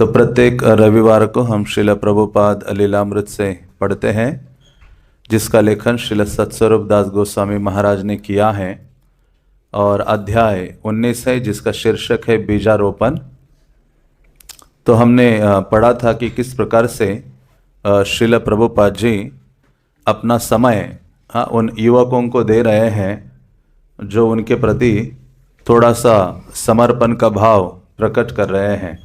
तो प्रत्येक रविवार को हम श्रील प्रभुपाद लीलामृत से पढ़ते हैं, जिसका लेखन श्रील सत्स्वरूप दास गोस्वामी महाराज ने किया है, और अध्याय 19 है जिसका शीर्षक है बीजारोपण। तो हमने पढ़ा था कि किस प्रकार से श्रील प्रभुपाद जी अपना समय उन युवकों को दे रहे हैं जो उनके प्रति थोड़ा सा समर्पण का भाव प्रकट कर रहे हैं,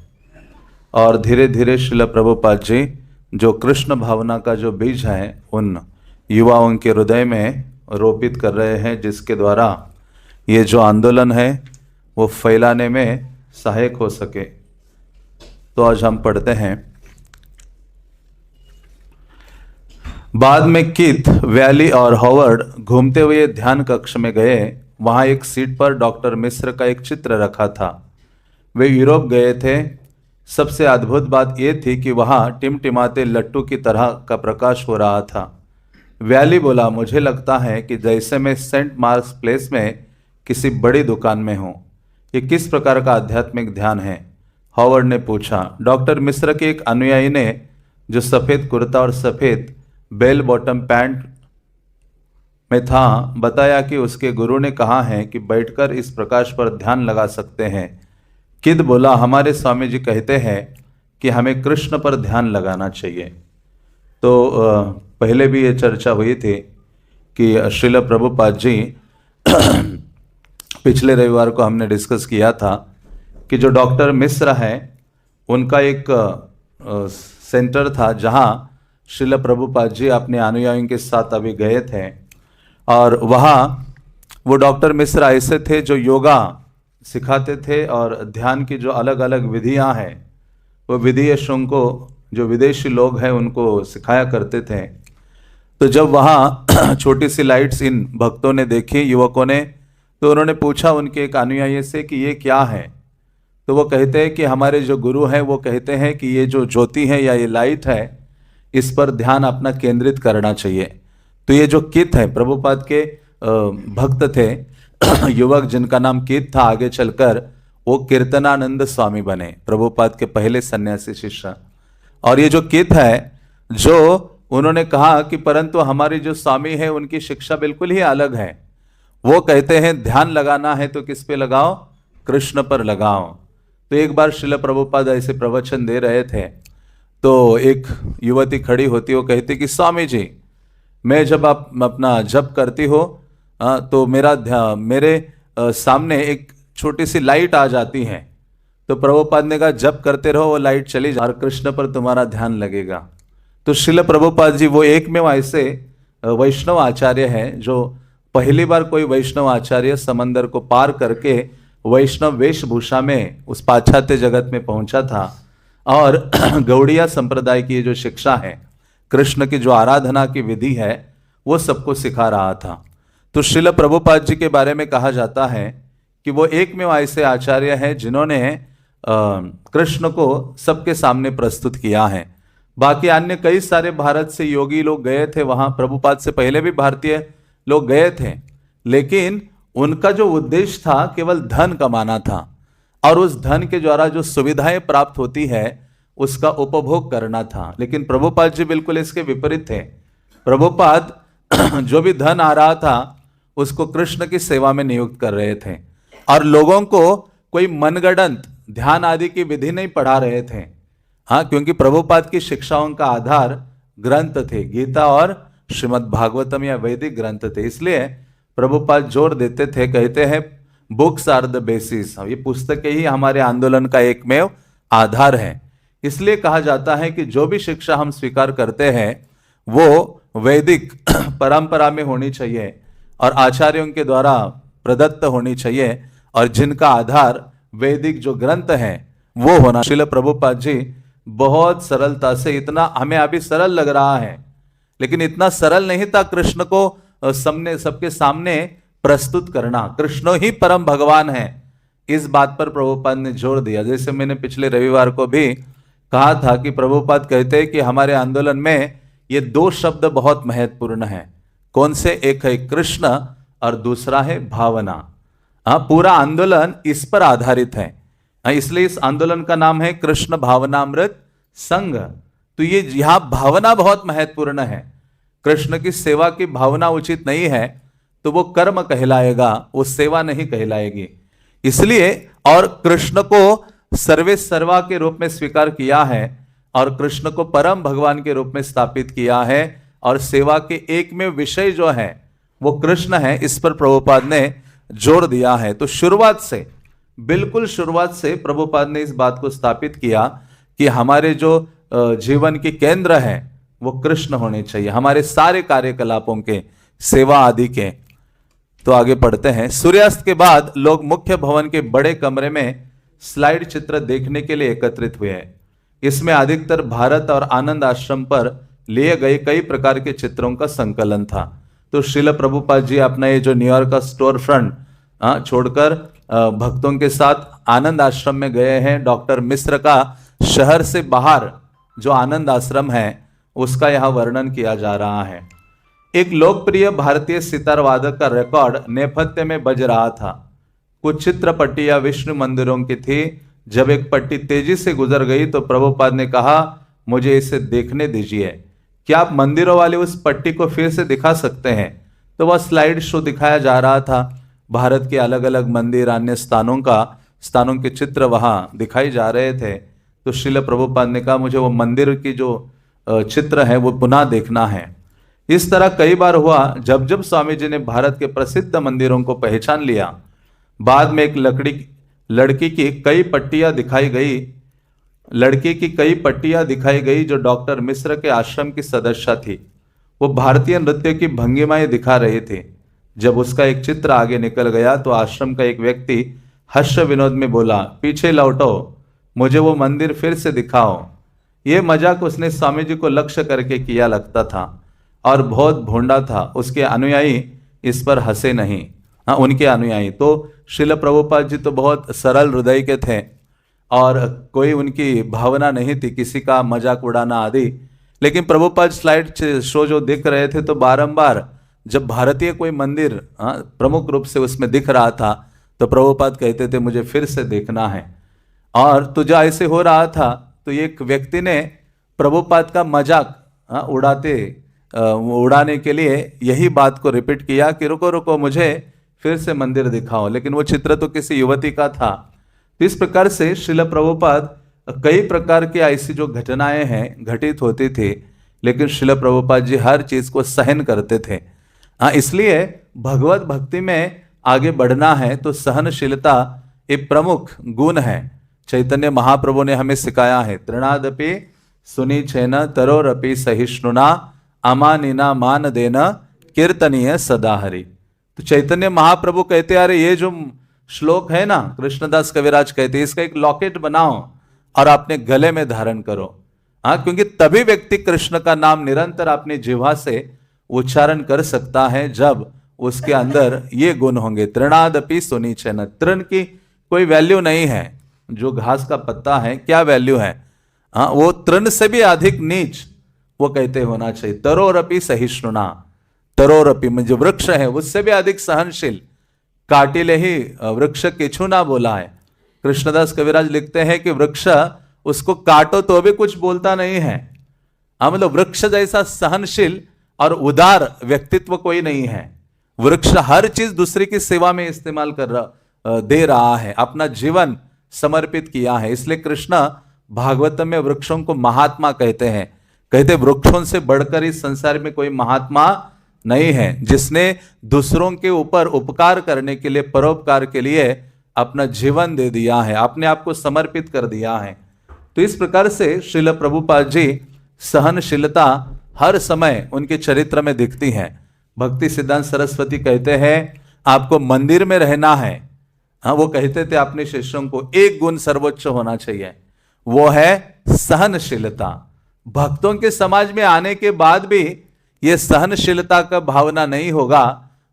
और धीरे धीरे श्रील प्रभुपाद जी जो कृष्ण भावना का जो बीज है उन युवाओं के हृदय में रोपित कर रहे हैं, जिसके द्वारा ये जो आंदोलन है वो फैलाने में सहायक हो सके। तो आज हम पढ़ते हैं। बाद में कीथ, वैली और हॉवर्ड घूमते हुए ध्यान कक्ष में गए। वहां एक सीट पर डॉक्टर मिश्र का एक चित्र रखा था। वे यूरोप गए थे। सबसे अद्भुत बात यह थी कि वहां टिमटिमाते लट्टू की तरह का प्रकाश हो रहा था। वैली बोला, मुझे लगता है कि जैसे मैं सेंट मार्क्स प्लेस में किसी बड़ी दुकान में हूँ। ये किस प्रकार का आध्यात्मिक ध्यान है? हॉवर्ड ने पूछा। डॉक्टर मिश्र के एक अनुयायी ने, जो सफ़ेद कुर्ता और सफ़ेद बेल बॉटम पैंट में था, बताया कि उसके गुरु ने कहा है कि बैठकर इस प्रकाश पर ध्यान लगा सकते हैं। किद बोला, हमारे स्वामी जी कहते हैं कि हमें कृष्ण पर ध्यान लगाना चाहिए। तो पहले भी ये चर्चा हुई थी कि श्रील प्रभुपाद जी पिछले रविवार को हमने डिस्कस किया था कि जो डॉक्टर मिश्र हैं उनका एक सेंटर था जहां श्रील प्रभुपाद जी अपने अनुयायियों के साथ अभी गए थे, और वहाँ वो डॉक्टर मिश्र ऐसे थे जो योगा सिखाते थे और ध्यान की जो अलग अलग विधियां हैं वो विदेशों को, जो विदेशी लोग हैं उनको सिखाया करते थे। तो जब वहाँ छोटी सी लाइट्स इन भक्तों ने देखी, युवकों ने, तो उन्होंने पूछा उनके एक अनुयायी से कि ये क्या है। तो वो कहते हैं कि हमारे जो गुरु हैं वो कहते हैं कि ये जो ज्योति है या ये लाइट है, इस पर ध्यान अपना केंद्रित करना चाहिए। तो ये जो कित है, प्रभुपाद के भक्त थे युवक जिनका नाम कित था, आगे चलकर वो कीर्तनानंद स्वामी बने, प्रभुपाद के पहले सन्यासी शिष्य। और ये जो कित है, जो उन्होंने कहा कि परंतु हमारी जो स्वामी है उनकी शिक्षा बिल्कुल ही अलग है। वो कहते हैं ध्यान लगाना है तो किस पे लगाओ? कृष्ण पर लगाओ। तो एक बार श्रील प्रभुपाद ऐसे प्रवचन दे रहे थे, तो एक युवती खड़ी होती, वो कहती कि स्वामी जी, मैं जब आप अपना जप करती हो तो मेरे सामने एक छोटी सी लाइट आ जाती है। तो प्रभुपाद ने कहा जप करते रहो, वो लाइट चली जा और कृष्ण पर तुम्हारा ध्यान लगेगा। तो श्रील प्रभुपाद जी वो एकमेव ऐसे वैष्णव आचार्य हैं जो पहली बार कोई वैष्णव आचार्य समंदर को पार करके वैष्णव वेशभूषा में उस पाश्चात्य जगत में पहुंचा था, और गौड़िया संप्रदाय की जो शिक्षा है, कृष्ण की जो आराधना की विधि है, वो सबको सिखा रहा था। तो श्रील प्रभुपाद जी के बारे में कहा जाता है कि वो एकमेव ऐसे आचार्य हैं जिन्होंने कृष्ण को सबके सामने प्रस्तुत किया है। बाकी अन्य कई सारे भारत से योगी लोग गए थे वहाँ, प्रभुपाद से पहले भी भारतीय लोग गए थे, लेकिन उनका जो उद्देश्य था केवल धन कमाना था, और उस धन के द्वारा जो सुविधाएं प्राप्त होती है उसका उपभोग करना था। लेकिन प्रभुपाद जी बिल्कुल इसके विपरीत थे। प्रभुपाद जो भी धन आ रहा था उसको कृष्ण की सेवा में नियुक्त कर रहे थे, और लोगों को कोई मनगढ़ंत ध्यान आदि की विधि नहीं पढ़ा रहे थे। हाँ, क्योंकि प्रभुपाद की शिक्षाओं का आधार ग्रंथ थे, गीता और श्रीमद् भागवतम या वैदिक ग्रंथ थे। इसलिए प्रभुपाद जोर देते थे, कहते हैं बुक्स आर द बेसिस, ये पुस्तकें ही हमारे आंदोलन का एकमेव आधार है। इसलिए कहा जाता है कि जो भी शिक्षा हम स्वीकार करते हैं वो वैदिक परंपरा में होनी चाहिए और आचार्यों के द्वारा प्रदत्त होनी चाहिए, और जिनका आधार वैदिक जो ग्रंथ हैं वो होना। श्रील प्रभुपाद जी बहुत सरलता से, इतना हमें अभी सरल लग रहा है लेकिन इतना सरल नहीं था कृष्ण को सबके सामने प्रस्तुत करना। कृष्ण ही परम भगवान है, इस बात पर प्रभुपाद ने जोर दिया। जैसे मैंने पिछले रविवार को भी कहा था कि प्रभुपाद कहते हैं कि हमारे आंदोलन में ये दो शब्द बहुत महत्वपूर्ण हैं। कौन से? एक है कृष्ण और दूसरा है भावना। हाँ, पूरा आंदोलन इस पर आधारित है। इसलिए इस आंदोलन का नाम है कृष्ण भावनामृत संघ। तो ये यहां भावना बहुत महत्वपूर्ण है। कृष्ण की सेवा की भावना उचित नहीं है तो वो कर्म कहलाएगा, वो सेवा नहीं कहलाएगी। इसलिए और कृष्ण को सर्वे सर्वा के रूप में स्वीकार किया है और कृष्ण को परम भगवान के रूप में स्थापित किया है और सेवा के एक में विषय जो है वो कृष्ण है, इस पर प्रभुपाद ने जोर दिया है। तो शुरुआत से, बिल्कुल शुरुआत से प्रभुपाद ने इस बात को स्थापित किया कि हमारे जो जीवन के केंद्र है वो कृष्ण होने चाहिए, हमारे सारे कार्यकलापों के, सेवा आदि के। तो आगे पढ़ते हैं। सूर्यास्त के बाद लोग मुख्य भवन के बड़े कमरे में स्लाइड चित्र देखने के लिए एकत्रित हुए हैं। इसमें अधिकतर भारत और आनंद आश्रम पर लिए गए कई प्रकार के चित्रों का संकलन था। तो श्रील प्रभुपाद जी अपना ये जो न्यूयॉर्क का स्टोर फ्रंट छोड़कर भक्तों के साथ आनंद आश्रम में गए हैं। डॉक्टर मिश्र का शहर से बाहर जो आनंद आश्रम है उसका यहाँ वर्णन किया जा रहा है। एक लोकप्रिय भारतीय सितार वादक का रिकॉर्ड नेपथ्य में बज रहा था। कुछ चित्र पट्टियां विष्णु मंदिरों की थी। जब एक पट्टी तेजी से गुजर गई तो प्रभुपाद ने कहा, मुझे इसे देखने दीजिए, क्या आप मंदिरों वाले उस पट्टी को फिर से दिखा सकते हैं? तो वह स्लाइड शो दिखाया जा रहा था। भारत के अलग अलग मंदिर, अन्य स्थानों के चित्र वहां दिखाई जा रहे थे। तो श्रील प्रभुपाद ने कहा, मुझे वो मंदिर की जो चित्र है वो पुनः देखना है। इस तरह कई बार हुआ। जब जब स्वामी जी ने भारत के प्रसिद्ध मंदिरों को पहचान लिया, बाद में एक लड़की की कई पट्टियां दिखाई गई जो डॉक्टर मिश्र के आश्रम की सदस्य थी। वो भारतीय नृत्य की भंगिमाएं दिखा रहे थे। जब उसका एक चित्र आगे निकल गया तो आश्रम का एक व्यक्ति हर्ष विनोद में बोला, पीछे लौटो, मुझे वो मंदिर फिर से दिखाओ। ये मजाक उसने स्वामी जी को लक्ष्य करके किया लगता था और बहुत भोंडा था। उसके अनुयायी इस पर हंसे नहीं। हाँ, उनके अनुयायी तो श्रील प्रभुपाद जी तो बहुत सरल हृदय के थे और कोई उनकी भावना नहीं थी किसी का मजाक उड़ाना आदि। लेकिन प्रभुपाद स्लाइड शो जो दिख रहे थे तो बारंबार जब भारतीय कोई मंदिर प्रमुख रूप से उसमें दिख रहा था तो प्रभुपाद कहते थे, मुझे फिर से देखना है। और तो जो ऐसे हो रहा था तो एक व्यक्ति ने प्रभुपाद का मजाक उड़ाने के लिए यही बात को रिपीट किया कि रुको रुको, मुझे फिर से मंदिर दिखाओ। लेकिन वो चित्र तो किसी युवती का था। तो इस प्रकार से श्रील प्रभुपाद कई प्रकार की ऐसी जो घटनाएं हैं घटित होती थी, लेकिन श्रील प्रभुपाद जी हर चीज को सहन करते थे। इसलिए भगवत भक्ति में आगे बढ़ना है तो सहनशीलता एक प्रमुख गुण है। चैतन्य महाप्रभु ने हमें सिखाया है, तृणादपि सुनी छेन तरोरपि सहिष्णुना अमानिना मान देना कीर्तनीय सदा हरि। तो चैतन्य महाप्रभु कहते, अरे ये जो श्लोक है ना, कृष्णदास कविराज कहते, इसका एक लॉकेट बनाओ और अपने गले में धारण करो। क्योंकि तभी व्यक्ति कृष्ण का नाम निरंतर अपनी जिह्वा से उच्चारण कर सकता है जब उसके अंदर ये गुण होंगे। तृणादपि सुनी छेन, तृण की कोई वैल्यू नहीं है। जो घास का पत्ता है क्या वैल्यू है? वो तृण से भी अधिक नीच वो कहते होना चाहिए। तरोरपि सहिष्णुना, तरोरपि में जो वृक्ष है उससे भी अधिक सहनशील। काटिले ही वृक्ष किछु ना बोला है। कृष्णदास कविराज लिखते हैं कि वृक्ष उसको काटो तो भी कुछ बोलता नहीं है। मतलब वृक्ष जैसा सहनशील और उदार व्यक्तित्व कोई नहीं है। वृक्ष हर चीज दूसरे की सेवा में इस्तेमाल दे रहा है, अपना जीवन समर्पित किया है। इसलिए कृष्ण भागवतम में वृक्षों को महात्मा कहते हैं। कहते वृक्षों से बढ़कर इस संसार में कोई महात्मा नहीं है जिसने दूसरों के ऊपर उपकार करने के लिए, परोपकार के लिए अपना जीवन दे दिया है, अपने आप को समर्पित कर दिया है। तो इस प्रकार से श्रील प्रभुपाद जी सहनशीलता हर समय उनके चरित्र में दिखती है। भक्ति सिद्धांत सरस्वती कहते हैं आपको मंदिर में रहना है। वो कहते थे अपने शिष्यों को एक गुण सर्वोच्च होना चाहिए, वो है सहनशीलता। भक्तों के समाज में आने के बाद भी ये सहनशीलता का भावना नहीं होगा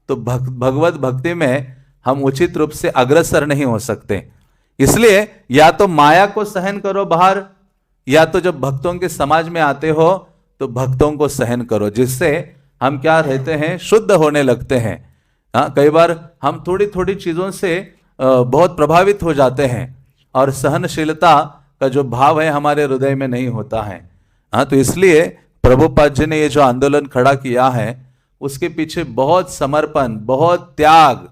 तो भगवत भक्ति में हम उचित रूप से अग्रसर नहीं हो सकते। इसलिए या तो माया को सहन करो बाहर, या तो जब भक्तों के समाज में आते हो तो भक्तों को सहन करो, जिससे हम क्या रहते हैं, शुद्ध होने लगते हैं। कई बार हम थोड़ी थोड़ी चीजों से बहुत प्रभावित हो जाते हैं और सहनशीलता का जो भाव है हमारे हृदय में नहीं होता है। हाँ, तो इसलिए प्रभुपाद जी ने ये जो आंदोलन खड़ा किया है उसके पीछे बहुत समर्पण, बहुत त्याग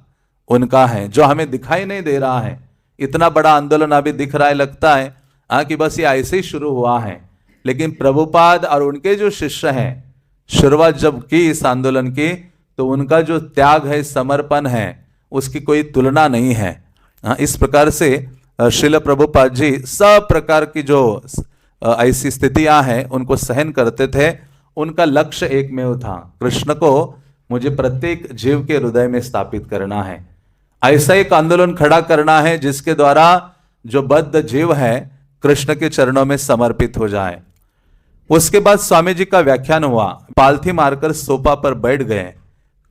उनका है, जो हमें दिखाई नहीं दे रहा है। इतना बड़ा आंदोलन अभी दिख रहा है, लगता है हाँ कि बस ये ऐसे ही शुरू हुआ है, लेकिन प्रभुपाद और उनके जो शिष्य हैं शुरुआत जब की इस आंदोलन की, तो उनका जो त्याग है, समर्पण है, उसकी कोई तुलना नहीं है। इस प्रकार से श्रील प्रभुपाद जी सब प्रकार की जो ऐसी स्थितियां हैं उनको सहन करते थे। उनका लक्ष्य एक में था, कृष्ण को मुझे प्रत्येक जीव के हृदय में स्थापित करना है। ऐसा एक आंदोलन खड़ा करना है जिसके द्वारा जो बद्ध जीव है कृष्ण के चरणों में समर्पित हो जाए। उसके बाद स्वामी जी का व्याख्यान हुआ, पालथी मारकर सोफा पर बैठ गए।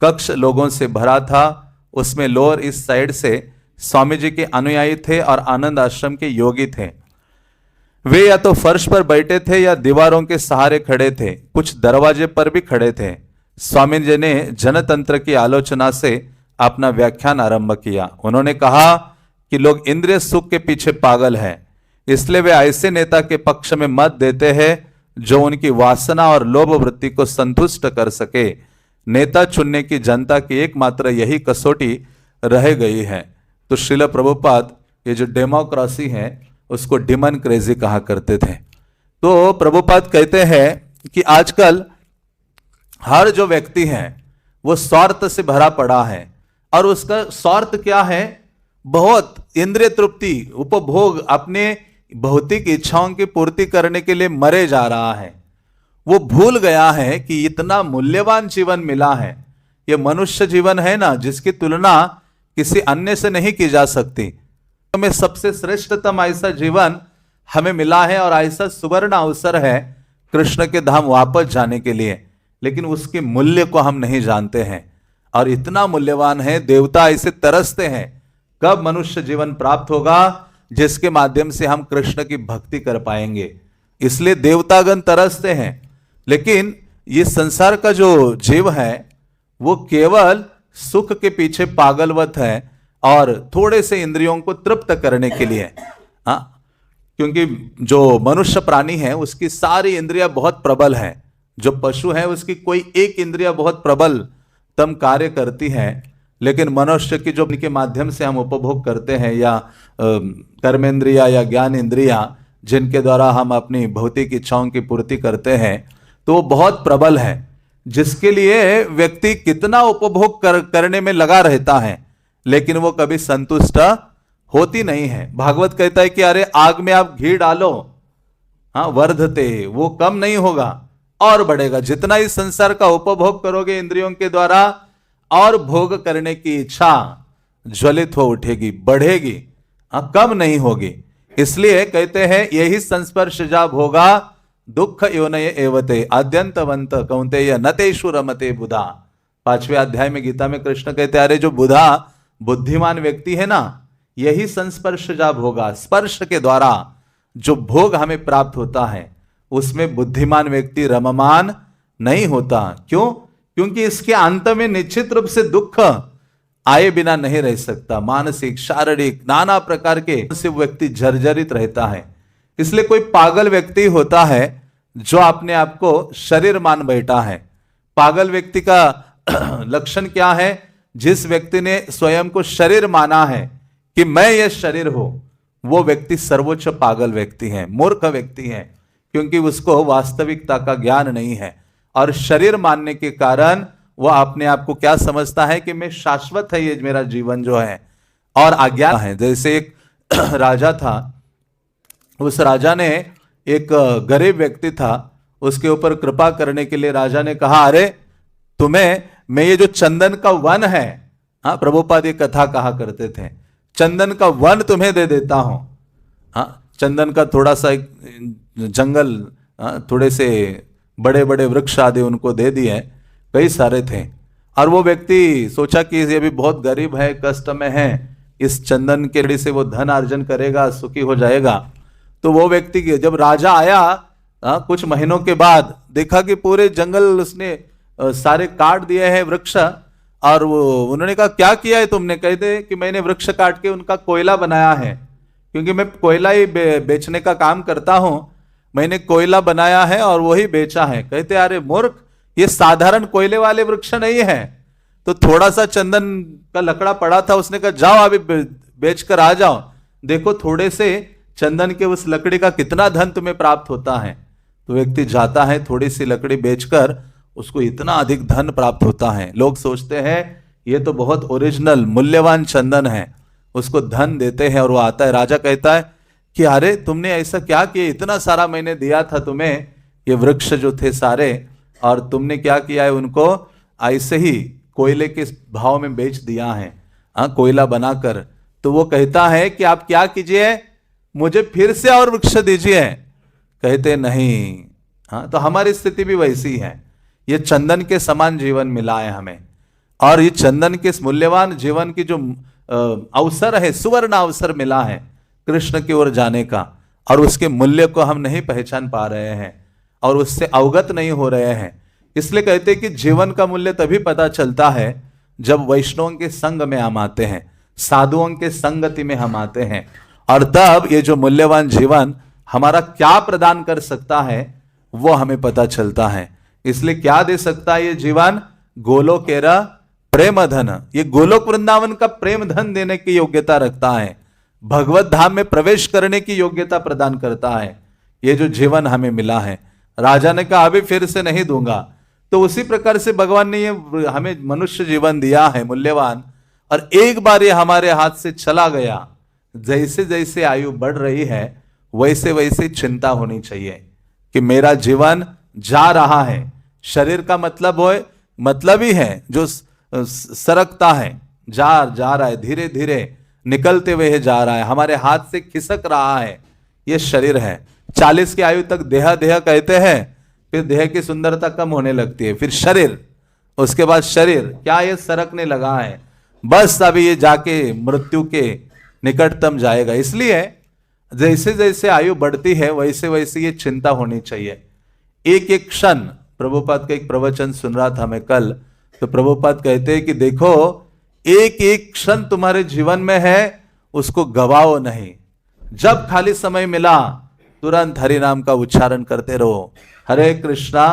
कक्ष लोगों से भरा था, उसमें लोअर ईस्ट साइड से स्वामी जी के अनुयायी थे और आनंद आश्रम के योगी थे। वे या तो फर्श पर बैठे थे या दीवारों के सहारे खड़े थे, कुछ दरवाजे पर भी खड़े थे। स्वामी जी ने जनतंत्र की आलोचना से अपना व्याख्यान आरंभ किया। उन्होंने कहा कि लोग इंद्रिय सुख के पीछे पागल हैं, इसलिए वे ऐसे नेता के पक्ष में मत देते हैं जो उनकी वासना और लोभ वृत्ति को संतुष्ट कर सके। नेता चुनने की जनता की एकमात्र यही कसौटी रह गई है। तो श्रील प्रभुपाद ये जो डेमोक्रेसी है उसको डिमन क्रेजी कहा करते थे। तो प्रभुपाद कहते हैं कि आजकल हर जो व्यक्ति है वो स्वार्थ से भरा पड़ा है, और उसका स्वार्थ क्या है? बहुत इंद्रिय तृप्ति, उपभोग, अपने भौतिक इच्छाओं की पूर्ति करने के लिए मरे जा रहा है। वो भूल गया है कि इतना मूल्यवान जीवन मिला है, ये मनुष्य जीवन है ना, जिसकी तुलना किसी अन्य से नहीं की जा सकती। में सबसे श्रेष्ठतम ऐसा जीवन हमें मिला है और ऐसा सुवर्ण अवसर है कृष्ण के धाम वापस जाने के लिए, लेकिन उसके मूल्य को हम नहीं जानते हैं। और इतना मूल्यवान है, देवता ऐसे तरसते हैं कब मनुष्य जीवन प्राप्त होगा जिसके माध्यम से हम कृष्ण की भक्ति कर पाएंगे। इसलिए देवतागण तरसते हैं, लेकिन ये संसार का जो जीव है वो केवल सुख के पीछे पागलवत है और थोड़े से इंद्रियों को तृप्त करने के लिए। क्योंकि जो मनुष्य प्राणी है उसकी सारी इंद्रियां बहुत प्रबल है, जो पशु है उसकी कोई एक इंद्रिया बहुत प्रबलतम कार्य करती है, लेकिन मनुष्य की जो के माध्यम से हम उपभोग करते हैं या कर्मेंद्रिया या ज्ञान इंद्रिया जिनके द्वारा हम अपनी भौतिक इच्छाओं की पूर्ति करते हैं, तो वो बहुत प्रबल है, जिसके लिए व्यक्ति कितना उपभोग करने में लगा रहता है लेकिन वो कभी संतुष्ट होती नहीं है। भागवत कहता है कि अरे आग में आप घी डालो, हाँ, वर्धते, वो कम नहीं होगा और बढ़ेगा। जितना इस संसार का उपभोग करोगे इंद्रियों के द्वारा, और भोग करने की इच्छा ज्वलित हो उठेगी, बढ़ेगी, हाँ, कम नहीं होगी। इसलिए कहते हैं यही संस्पर्श जाब होगा दुख योनय एवते आद्यंतवंत कौंतेय नतेषु रमते बुधा। 5वें अध्याय में गीता में कृष्ण कहते हैं अरे जो बुधा बुद्धिमान व्यक्ति है ना, यही संस्पर्श जाब होगा, स्पर्श के द्वारा जो भोग हमें प्राप्त होता है उसमें बुद्धिमान व्यक्ति रममान नहीं होता। क्यों? क्योंकि इसके अंत में निश्चित रूप से दुख आए बिना नहीं रह सकता। मानसिक, शारीरिक, नाना प्रकार के से व्यक्ति जर्जरित रहता है। इसलिए कोई पागल व्यक्ति होता है जो अपने आप को शरीर मान बैठा है। पागल व्यक्ति का लक्षण क्या है? जिस व्यक्ति ने स्वयं को शरीर माना है कि मैं ये शरीर हूं, वो व्यक्ति सर्वोच्च पागल व्यक्ति है, मूर्ख व्यक्ति है, क्योंकि उसको वास्तविकता का ज्ञान नहीं है। और शरीर मानने के कारण वह अपने आप को क्या समझता है कि मैं शाश्वत है, ये मेरा जीवन जो है, और अज्ञान है। जैसे एक राजा था, उस राजा ने एक गरीब व्यक्ति था, उसके ऊपर कृपा करने के लिए राजा ने कहा अरे तुम्हें मैं ये जो चंदन का वन है, हाँ, प्रभुपाद ये कथा कहा करते थे, चंदन का वन तुम्हें दे देता हूं। हाँ, चंदन का थोड़ा सा एक जंगल, हाँ, थोड़े से बड़े बड़े वृक्ष आदि उनको दे दिए, कई सारे थे। और वो व्यक्ति सोचा कि ये भी बहुत गरीब है, कष्ट में है, इस चंदन के ऋण से वो धन अर्जन करेगा, सुखी हो जाएगा। तो वो व्यक्ति जब राजा आया कुछ महीनों के बाद, देखा कि पूरे जंगल उसने सारे काट दिए हैं वृक्ष। और वो उन्होंने कहा क्या किया है तुमने? कहते कि मैंने वृक्ष काट के उनका कोयला बनाया है, क्योंकि मैं कोयला ही बेचने का काम करता हूं, मैंने कोयला बनाया है और वही बेचा है। कहते अरे मूर्ख, ये साधारण कोयले वाले वृक्ष नहीं है। तो थोड़ा सा चंदन का लकड़ा पड़ा था, उसने कहा जाओ अभी बेच कर आ जाओ, देखो थोड़े से चंदन के उस लकड़ी का कितना धन तुम्हें प्राप्त होता है। तो व्यक्ति जाता है, थोड़ी सी लकड़ी बेचकर उसको इतना अधिक धन प्राप्त होता है। लोग सोचते हैं ये तो बहुत ओरिजिनल मूल्यवान चंदन है, उसको धन देते हैं और वो आता है। राजा कहता है कि अरे तुमने ऐसा क्या किया, इतना सारा मैंने दिया था तुम्हें, ये वृक्ष जो थे सारे, और तुमने क्या किया है, उनको ऐसे ही कोयले के भाव में बेच दिया है, कोयला बनाकर। तो वो कहता है कि आप क्या कीजिए, मुझे फिर से और वृक्ष दीजिए। कहते नहीं। हाँ, तो हमारी स्थिति भी वैसी है। ये चंदन के समान जीवन मिला है हमें, और ये चंदन के मूल्यवान जीवन की जो अवसर है, सुवर्ण अवसर मिला है कृष्ण की ओर जाने का, और उसके मूल्य को हम नहीं पहचान पा रहे हैं और उससे अवगत नहीं हो रहे हैं। इसलिए कहते हैं कि जीवन का मूल्य तभी पता चलता है जब वैष्णवों के संग में हम आते हैं, साधुओं के संगति में हम आते हैं, और तब ये जो मूल्यवान जीवन हमारा क्या प्रदान कर सकता है वो हमें पता चलता है। इसलिए क्या दे सकता है ये जीवन, गोलोकेरा प्रेम धन, ये गोलोक वृंदावन का प्रेम धन देने की योग्यता रखता है, भगवत धाम में प्रवेश करने की योग्यता प्रदान करता है। ये जो जीवन हमें मिला है, राजा ने कहा अभी फिर से नहीं दूंगा। तो उसी प्रकार से भगवान ने ये हमें मनुष्य जीवन दिया है मूल्यवान, और एक बार ये हमारे हाथ से चला गया। जैसे जैसे आयु बढ़ रही है वैसे वैसे चिंता होनी चाहिए कि मेरा जीवन जा रहा है। शरीर का मतलब ही है जो सरकता है, जा रहा है, धीरे धीरे निकलते हुए जा रहा है, हमारे हाथ से खिसक रहा है, ये शरीर है। 40 की आयु तक देह कहते हैं, फिर देह की सुंदरता कम होने लगती है, फिर शरीर, उसके बाद शरीर क्या ये सरकने लगा है, बस अभी ये जाके मृत्यु के निकटतम जाएगा। इसलिए जैसे जैसे आयु बढ़ती है वैसे वैसे ये चिंता होनी चाहिए। एक एक क्षण, प्रभुपाद का एक प्रवचन सुन रहा था मैं कल, तो प्रभुपाद कहते हैं कि देखो एक एक क्षण तुम्हारे जीवन में है, उसको गवाओ नहीं। जब खाली समय मिला तुरंत हरि नाम का उच्चारण करते रहो, हरे कृष्णा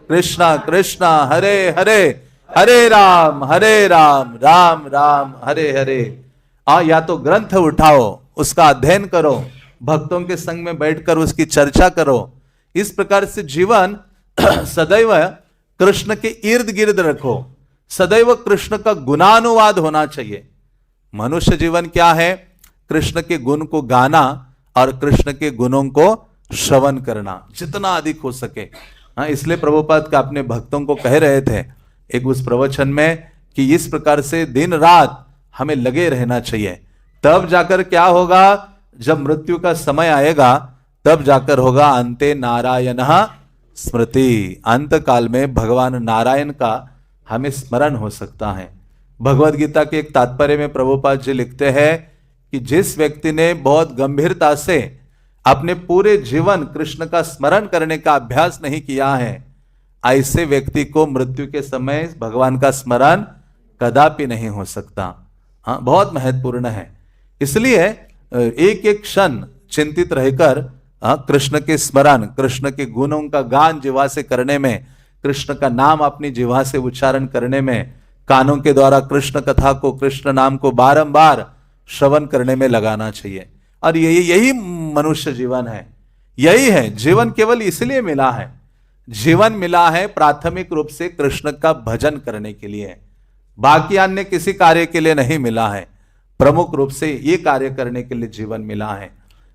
कृष्णा कृष्णा हरे हरे, हरे राम राम राम हरे हरे। या तो ग्रंथ उठाओ, उसका अध्ययन करो, भक्तों के संग में बैठकर उसकी चर्चा करो। इस प्रकार से जीवन सदैव कृष्ण के इर्द गिर्द रखो, सदैव कृष्ण का गुणानुवाद होना चाहिए। मनुष्य जीवन क्या है, कृष्ण के गुण को गाना और कृष्ण के गुणों को श्रवण करना जितना अधिक हो सके। इसलिए प्रभुपाद का अपने भक्तों को कह रहे थे एक उस प्रवचन में कि इस प्रकार से दिन रात हमें लगे रहना चाहिए। तब जाकर क्या होगा, जब मृत्यु का समय आएगा तब जाकर होगा अंते नारायण स्मृति। अंत काल में भगवान नारायण का हमें स्मरण हो सकता है। भगवद गीता के एक तात्पर्य में प्रभुपाद जी लिखते हैं कि जिस व्यक्ति ने बहुत गंभीरता से अपने पूरे जीवन कृष्ण का स्मरण करने का अभ्यास नहीं किया है, ऐसे व्यक्ति को मृत्यु के समय भगवान का स्मरण कदापि नहीं हो सकता। हाँ, बहुत महत्वपूर्ण है। इसलिए एक एक क्षण चिंतित रहकर कृष्ण के स्मरण, कृष्ण के गुणों का गान जिह्वा से करने में, कृष्ण का नाम अपनी जिह्वा से उच्चारण करने में, कानों के द्वारा कृष्ण कथा को, कृष्ण नाम को बारंबार श्रवण करने में लगाना चाहिए। और यही मनुष्य जीवन है, यही है जीवन। केवल इसलिए मिला है, जीवन मिला है प्राथमिक रूप से कृष्ण का भजन करने के लिए, बाकी अन्य किसी कार्य के लिए नहीं मिला है। प्रमुख रूप से ये कार्य करने के लिए जीवन मिला है।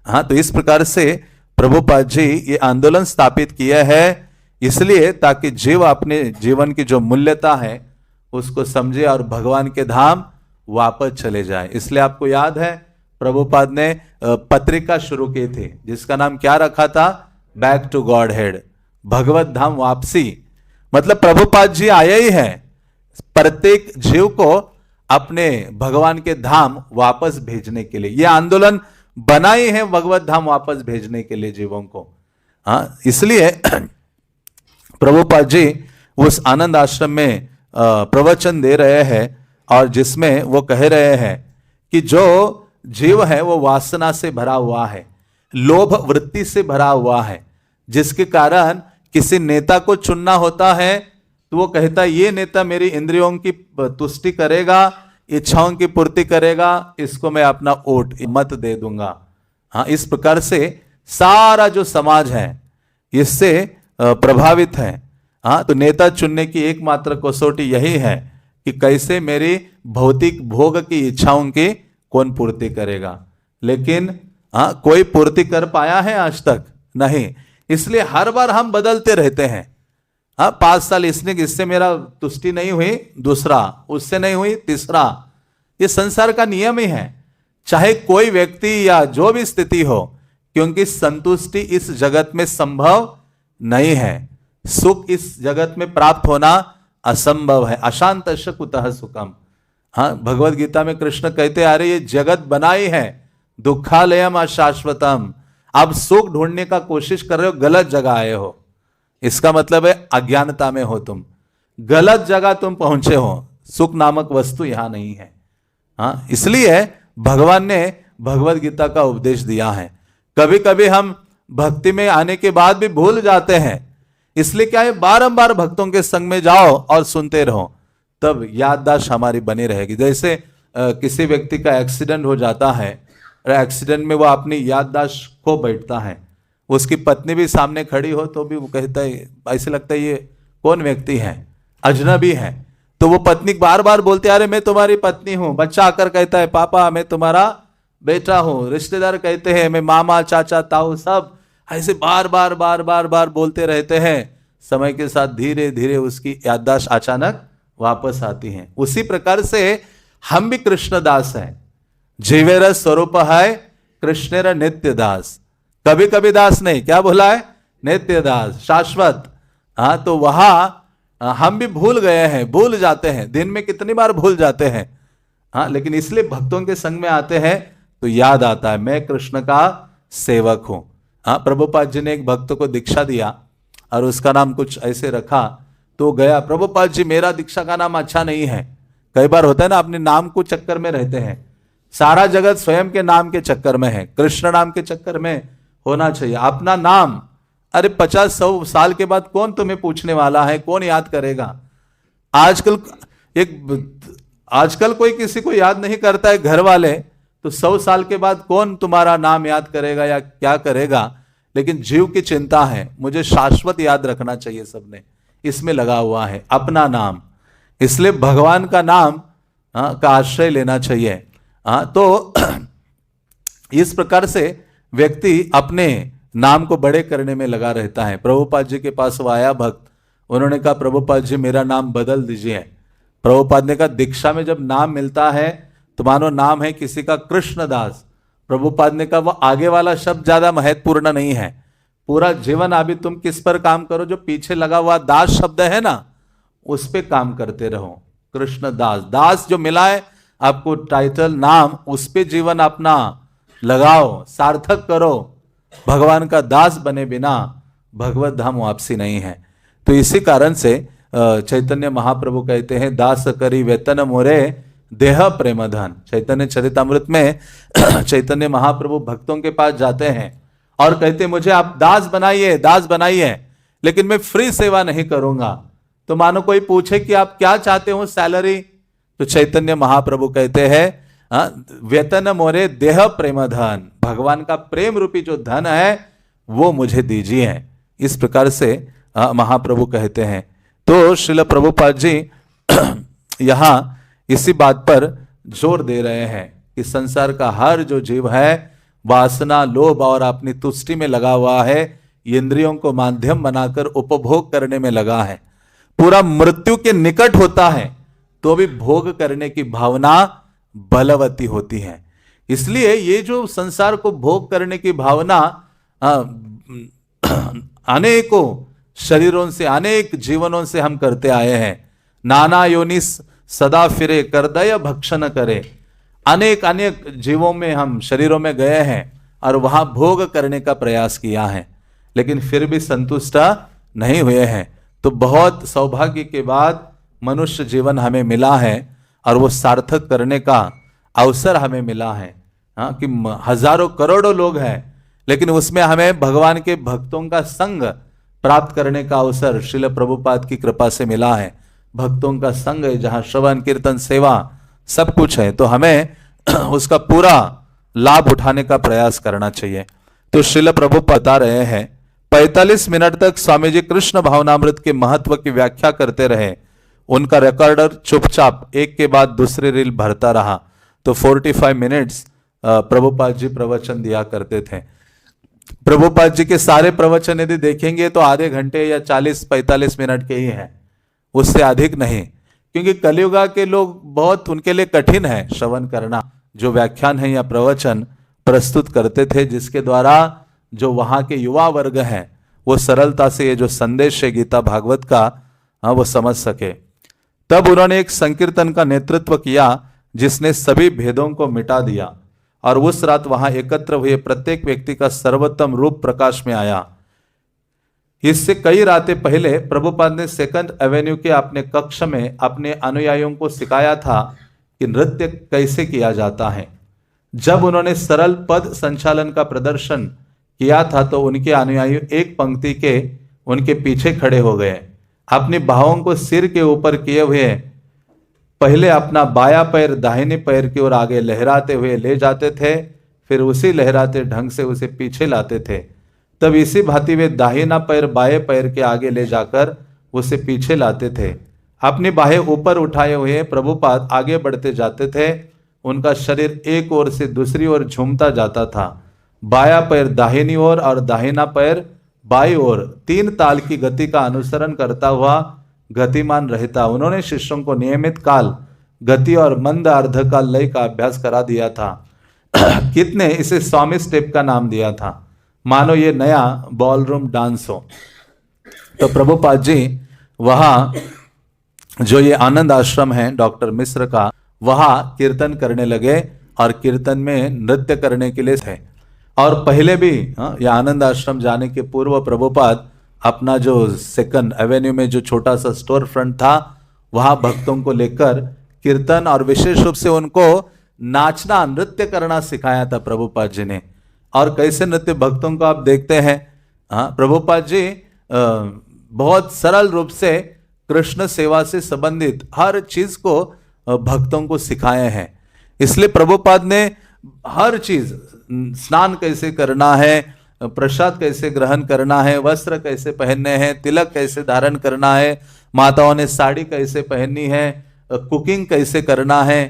हाँ, तो इस प्रकार से प्रभुपाद जी ये आंदोलन स्थापित किया है, इसलिए ताकि जीव अपने जीवन की जो मूल्यता है उसको समझे और भगवान के धाम वापस चले जाए। इसलिए आपको याद है प्रभुपाद ने पत्रिका शुरू की थी जिसका नाम क्या रखा था, बैक टू गॉड हेड, भगवत धाम वापसी। मतलब प्रभुपाद जी आए ही हैं प्रत्येक जीव को अपने भगवान के धाम वापस भेजने के लिए। यह आंदोलन बनाई है भगवत धाम वापस भेजने के लिए जीवों को। हाँ, इसलिए प्रभुपाद जी उस आनंद आश्रम में प्रवचन दे रहे हैं और जिसमें वो कह रहे हैं कि जो जीव है वो वासना से भरा हुआ है, लोभ वृत्ति से भरा हुआ है, जिसके कारण किसी नेता को चुनना होता है तो वो कहता है ये नेता मेरी इंद्रियों की तुष्टि करेगा, इच्छाओं की पूर्ति करेगा, इसको मैं अपना वोट मत दे दूंगा। हाँ, इस प्रकार से सारा जो समाज है इससे प्रभावित है। हाँ, तो नेता चुनने की एकमात्र कसौटी यही है कि कैसे मेरी भौतिक भोग की इच्छाओं की कौन पूर्ति करेगा। लेकिन हाँ, कोई पूर्ति कर पाया है आज तक? नहीं। इसलिए हर बार हम बदलते रहते हैं। हाँ, 5 साल इससे मेरा तुष्टि नहीं हुई, दूसरा, उससे नहीं हुई, तीसरा। ये संसार का नियम ही है, चाहे कोई व्यक्ति या जो भी स्थिति हो, क्योंकि संतुष्टि इस जगत में संभव नहीं है। सुख इस जगत में प्राप्त होना असंभव है। अशांतस्य कुतः सुखम। हाँ, भगवत गीता में कृष्ण कहते अरे ये जगत बनाई है दुखालयम अशाश्वतम। अब सुख ढूंढने का कोशिश कर रहे हो, गलत जगह आए हो। इसका मतलब है अज्ञानता में हो तुम, गलत जगह तुम पहुंचे हो। सुख नामक वस्तु यहां नहीं है। हाँ, इसलिए भगवान ने भगवत गीता का उपदेश दिया है। कभी कभी हम भक्ति में आने के बाद भी भूल जाते हैं, इसलिए क्या है, बारंबार भक्तों के संग में जाओ और सुनते रहो, तब याददाश्त हमारी बनी रहेगी। जैसे किसी व्यक्ति का एक्सीडेंट हो जाता है, एक्सीडेंट में वो अपनी याददाश्त खो बैठता है, उसकी पत्नी भी सामने खड़ी हो तो भी वो कहता है, ऐसे लगता है ये कौन व्यक्ति है, अजनबी है। तो वो पत्नी बार बार बोलती है अरे मैं तुम्हारी पत्नी हूं। बच्चा आकर कहता है पापा मैं तुम्हारा बेटा हूं। रिश्तेदार कहते हैं मैं मामा चाचा ताऊ, सब ऐसे बार बार बार बार बार बोलते रहते हैं। समय के साथ धीरे धीरे उसकी याददाश्त अचानक वापस आती है। उसी प्रकार से हम भी कृष्णदास हैं। जीवेर स्वरूप है कृष्णेर नित्य दास। कभी कभी दास नहीं, क्या बोला है, नित्य दास, शाश्वत। हाँ, तो वहां हम भी भूल गए हैं, भूल जाते हैं, दिन में कितनी बार भूल जाते हैं। हाँ, लेकिन इसलिए भक्तों के संग में आते हैं तो याद आता है मैं कृष्ण का सेवक हूं। हाँ, प्रभुपाद जी ने एक भक्त को दीक्षा दिया और उसका नाम कुछ ऐसे रखा, तो गया, प्रभुपाद जी मेरा दीक्षा का नाम अच्छा नहीं है। कई बार होता है ना, अपने नाम को चक्कर में रहते हैं, सारा जगत स्वयं के नाम के चक्कर में है, कृष्ण नाम के चक्कर में होना चाहिए। अपना नाम अरे 50-100 साल के बाद कौन तुम्हें पूछने वाला है, कौन याद करेगा। आजकल कोई किसी को याद नहीं करता है, घर वाले, तो 100 साल के बाद कौन तुम्हारा नाम याद करेगा या क्या करेगा। लेकिन जीव की चिंता है, मुझे शाश्वत याद रखना चाहिए, सबने इसमें लगा हुआ है अपना नाम। इसलिए भगवान का नाम का आश्रय लेना चाहिए। तो इस प्रकार से व्यक्ति अपने नाम को बड़े करने में लगा रहता है। प्रभुपाद जी के पास वो आया भक्त, उन्होंने कहा प्रभुपाद जी मेरा नाम बदल दीजिए। प्रभुपाद ने कहा दीक्षा में जब नाम मिलता है तो मानो नाम है किसी का कृष्णदास। प्रभुपाद ने कहा वो आगे वाला शब्द ज्यादा महत्वपूर्ण नहीं है, पूरा जीवन अभी तुम किस पर काम करो, जो पीछे लगा हुआ दास शब्द है ना, उस पे काम करते रहो। कृष्णदास, दास जो मिला है आपको टाइटल, नाम, उस पे जीवन अपना लगाओ, सार्थक करो। भगवान का दास बने बिना भगवत धाम वापसी नहीं है। तो इसी कारण से चैतन्य महाप्रभु कहते हैं दास करी वेतन मोरे देह प्रेमधन। चैतन्य चरितामृत में चैतन्य महाप्रभु भक्तों के पास जाते हैं और कहते हैं मुझे आप दास बनाइए, दास बनाइए, लेकिन मैं फ्री सेवा नहीं करूंगा। तो मानो कोई पूछे कि आप क्या चाहते हो सैलरी, तो चैतन्य महाप्रभु कहते हैं वेतन मोरे देह प्रेम धन, भगवान का प्रेम रूपी जो धन है वो मुझे दीजिए। इस प्रकार से महाप्रभु कहते हैं। तो श्रील प्रभुपाद जी यहां इसी बात पर जोर दे रहे हैं कि संसार का हर जो जीव है वासना, लोभ और अपनी तुष्टि में लगा हुआ है, इंद्रियों को माध्यम बनाकर उपभोग करने में लगा है। पूरा मृत्यु के निकट होता है तो भी भोग करने की भावना बलवती होती है। इसलिए ये जो संसार को भोग करने की भावना अनेकों शरीरों से, अनेक जीवनों से हम करते आए हैं। नाना योनि सदा फिरे करदय भक्षण करे। अनेक अनेक जीवों में हम शरीरों में गए हैं और वहां भोग करने का प्रयास किया है, लेकिन फिर भी संतुष्ट नहीं हुए हैं। तो बहुत सौभाग्य के बाद मनुष्य जीवन हमें मिला है और वो सार्थक करने का अवसर हमें मिला है। हाँ, कि हजारों करोड़ों लोग हैं, लेकिन उसमें हमें भगवान के भक्तों का संग प्राप्त करने का अवसर श्रील प्रभुपाद की कृपा से मिला है। भक्तों का संग है, जहां श्रवण कीर्तन सेवा सब कुछ है, तो हमें उसका पूरा लाभ उठाने का प्रयास करना चाहिए। तो श्रील प्रभु बता रहे हैं 45 मिनट तक स्वामी जी कृष्ण भावनामृत के महत्व की व्याख्या करते रहे। उनका रिकॉर्डर चुपचाप एक के बाद दूसरी रील भरता रहा। तो 45 मिनट्स प्रभुपाद जी प्रवचन दिया करते थे। प्रभुपाद जी के सारे प्रवचन यदि देखेंगे तो आधे घंटे या 40-45 मिनट के ही हैं, उससे अधिक नहीं, क्योंकि कलियुगा के लोग बहुत, उनके लिए कठिन है श्रवण करना। जो व्याख्यान है या प्रवचन प्रस्तुत करते थे, जिसके द्वारा जो वहां के युवा वर्ग हैं वो सरलता से ये जो संदेश है गीता भागवत का वो समझ सके। तब उन्होंने एक संकीर्तन का नेतृत्व किया जिसने सभी भेदों को मिटा दिया, और उस रात वहां एकत्र हुए प्रत्येक व्यक्ति का सर्वोत्तम रूप प्रकाश में आया। इससे कई रातें पहले प्रभुपाद ने सेकंड एवेन्यू के अपने कक्ष में अपने अनुयायियों को सिखाया था कि नृत्य कैसे किया जाता है। जब उन्होंने सरल पद संचालन का प्रदर्शन किया था तो उनके अनुयायी एक पंक्ति के उनके पीछे खड़े हो गए। अपनी बाहों को सिर के ऊपर किए हुए पहले अपना बायां पैर दाहिने पैर की ओर आगे लहराते हुए ले जाते थे, फिर उसी लहराते ढंग से उसे पीछे लाते थे। तब इसी भांति वे दाहिना पैर बाएं पैर के आगे ले जाकर उसे पीछे लाते थे। अपनी बाहें ऊपर उठाए हुए प्रभुपाद आगे बढ़ते जाते थे। उनका शरीर एक ओर से दूसरी ओर झूमता जाता था। बायां पैर दाहिनी ओर और दाहिना पैर बाईं ओर 3 ताल की गति का अनुसरण करता हुआ गतिमान रहता। उन्होंने शिष्यों को नियमित काल, गति और मंद अर्धकाल लय का अभ्यास करा दिया था। कितने इसे स्वामी स्टेप का नाम दिया था, मानो ये नया बॉलरूम डांस हो। तो प्रभुपाद जी वहां जो ये आनंद आश्रम है डॉक्टर मिश्र का, वहां कीर्तन करने लगे और कीर्तन में नृत्य करने के लिए थे। और पहले भी ये आनंद आश्रम जाने के पूर्व प्रभुपाद अपना जो सेकंड एवेन्यू में जो छोटा सा स्टोर फ्रंट था, वहां भक्तों को लेकर कीर्तन और विशेष रूप से उनको नाचना, नृत्य करना सिखाया था प्रभुपाद जी ने। और कैसे नृत्य भक्तों को आप देखते हैं, प्रभुपाद जी बहुत सरल रूप से कृष्ण सेवा से संबंधित हर चीज को भक्तों को सिखाए हैं। इसलिए प्रभुपाद ने हर चीज, स्नान कैसे करना है, प्रसाद कैसे ग्रहण करना है, वस्त्र कैसे पहनने हैं, तिलक कैसे धारण करना है, माताओं ने साड़ी कैसे पहननी है, कुकिंग कैसे करना है,